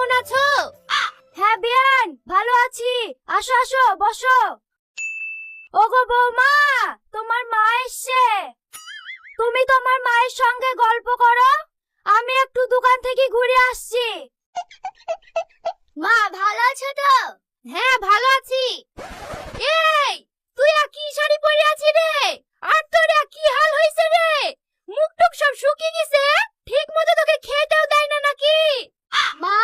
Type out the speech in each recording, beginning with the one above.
কেমন আছো? হ্যাঁ বিয়ান, ভালো আছি। আসো আসো, বসো। ওগো বৌমা, তোমার মা এসছে। তুমি তোমার মায়ের সঙ্গে গল্প করো, আমি একটু দোকান থেকে ঘুরে আসছি। মা ভালো আছো তো? হ্যাঁ ভালো আছি। এই তুই কি শাড়ি পরে আছিস রে? আর তোর কি হাল হইছে রে? মুখ টুক সব শুকিয়ে গেছে, ঠিক মতো তোকে খেতেও দেয় না নাকি? মা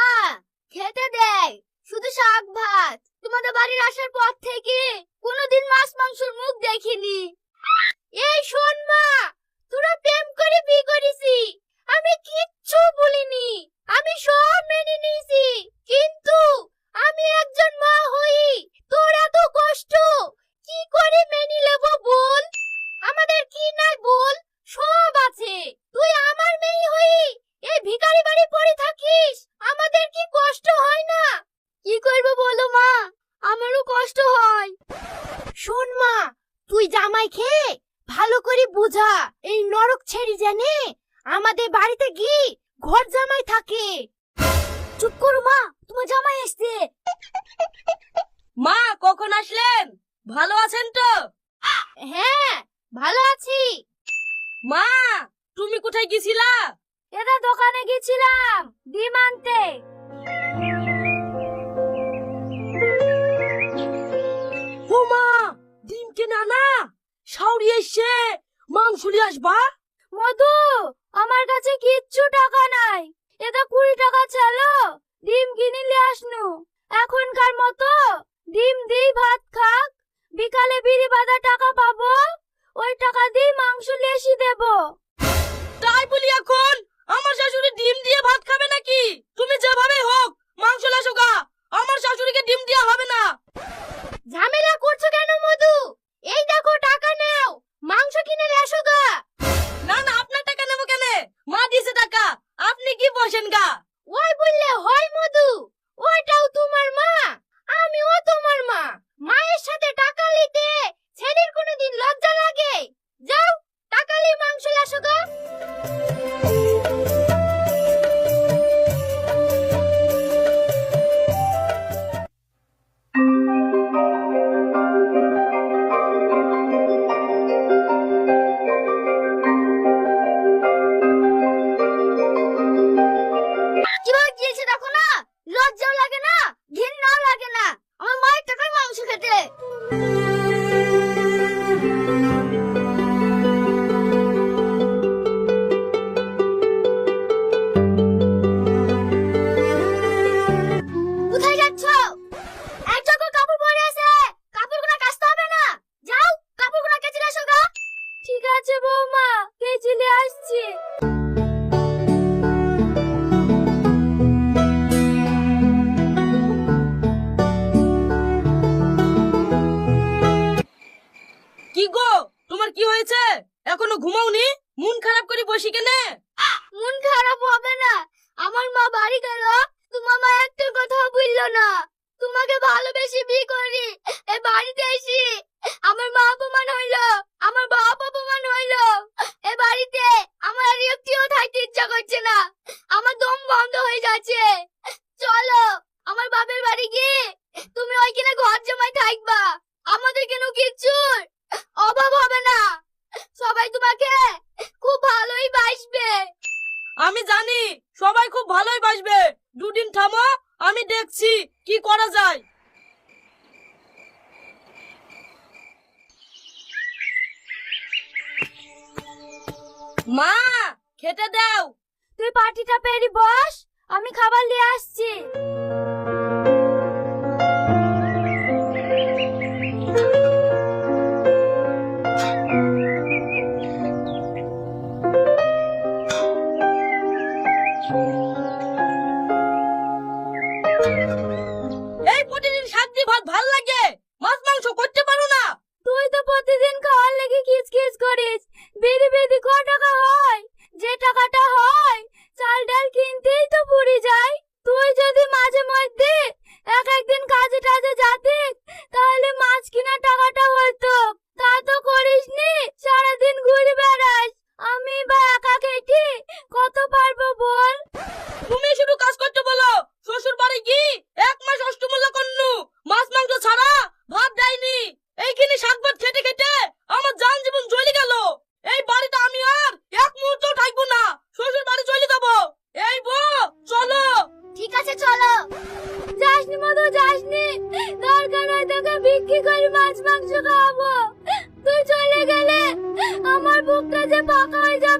খেতে দেয়, শুধু শাক ভাত। তোমাদের বাড়ির আসার পর থেকে কোনোদিন মাছ মাংসের মুখ দেখিনি। এই শোন মা, তোরা প্রেম করে বিয়ে করেছি, আমি কিচ্ছু বলিনি, আমি সব মেনে নিয়েছি। কিন্তু আমি একজন মা হই, তোর এত কষ্ট কি করে মেনে নেব বল? আমাদের কি নাই বল, সব আছে। তুই আমার মেয়ে হই এই ভিখারি বাড়ি পড়ে থাকিস, আমাদের কি কষ্ট হয় না? কি করব বলো মা, আমারও কষ্ট হয়। শোন মা, তুই জামাই খেয়ে ভালো করে বুঝা, এই নরক ছেড়ে জানে আমাদের বাড়িতে কি ঘর জামাই থাকে। চুপ করো মা, তোমার জামাই আসছে। মা কখন আসলেন? ভালো আছেন তো? হ্যাঁ ভালো আছি। মা তুমি কোথায় গেছিলা? এটা দোকানে গেছিলাম ডিম আনতে। ও মা, ডিম কেনা না, শাউরি এসছে, মাংস নিয়ে আসবা। মধু, আমার কাছে কিচ্ছু টাকা নাই, এটা 20 টাকা চালো, ডিম কিনে নিয়ে আসনু। এখনকার মতো ডিম দিয়ে ভাত খাক, বিকালে বিড়ি বাঁধা টাকা পাবো, ওই টাকা দিয়ে মাংস নিয়ে এসে দেবো। তাই বলি এখন আমার শাশুড়ি ডিম দিয়ে ভাত খাবে নাকি? তুমি যেভাবে হোক মাংস লাসো গা, আমার শাশুড়িকে ডিম দেওয়া হবে না। ঝামেলা করছো কেন মধু? এই দেখো টাকা নাও, মাংস কিনে নিয়ে এসো গা। না না, আপনার টাকা নেবো কেন? মা দিয়েছে টাকা, আপনি কি বসেন গা? ওই বললে হয় মধু? ওইটাও তোমার মা, আমিও তোমার মা। মায়ের সাথে টাকা নিতে ছেলের কোনোদিন লজ্জা লাগে? যাও টাকা নিয়ে মাংস লাসো গা। কিভাবে গিয়েছে দেখো না, লজ্জাও লাগে না, ঘৃণাও লাগে না, আমার মায়ের টাকায় মাংস খেতে। কোথায় যাচ্ছ? এক জায়গায় কাপড় পরে আছে, কাপড়গুলো কাচতে হবে না? যাও কাপড়গুলো কেচে আসো গা। ঠিক আছে বৌমা, কেচে নিয়ে আসছি। কি গো, তোমার কি হয়েছে? এখনো ঘুমাওনি? মন খারাপ করে বসি কেনে? মন খারাপ হবে না, আমার মা বাড়ি গেল, তোমার মা একটা কথাও বললো না। তোমাকে ভালোবেসে বিয়ে করি, এই বাড়িতে এসে আমার মা অপমান হইলো, আমার বাপ অপমান হইলো। এই বাড়িতে আমার আর একটিও থাকতে ইচ্ছা করছে না, আমার দম বন্ধ হয়ে যাচ্ছে। চলো আমার বাপের বাড়ি গিয়ে তুমি ওইখানে ঘর জমায় থাকবা, আমাদের কেন কিচ্ছুর অভাব হবে না, সবাই তোমাকে খুব ভালোই বাসবে। আমি জানি সবাই খুব ভালোই বাসবে, দুদিন থামো, আমি দেখছি কি করা যায়। মা খেতে দাও। তুই পাটিটা পেরি বস, আমি খাবার নিয়ে আসছি। এই প্রতিদিন শাক দিয়ে ভাত ভাল লাগে, মাছ মাংস করতে পারো না? তুই তো প্রতিদিন খাওয়ার লেগে খিচখিচ করিস, বিড়ি বিড়ি ক টাকা হয়? যে টাকাটা হয় চাল ডাল কিনতেই তো পুড়ে যায়। তুই যদি মাঝে মধ্যে একদিন কাজে টাজে যাতি, তাহলে মাছ কেনার টাকাটা হতো। তা তো করিসনি, সারাদিন ঘুরে বেড়াস। আমি বা একা খেটে কত পারবো বল? তুমি শুধু কাজ করতে বলো, শ্বশুর আছে, চলো। যাসনি মধু, যাসনি। দরকার হয় তোকে বিক্রি করে মাছ মাংস খাওয়াবো। তুই চলে গেলে আমার বুকটা যে ফাঁকা হয়ে যাবে।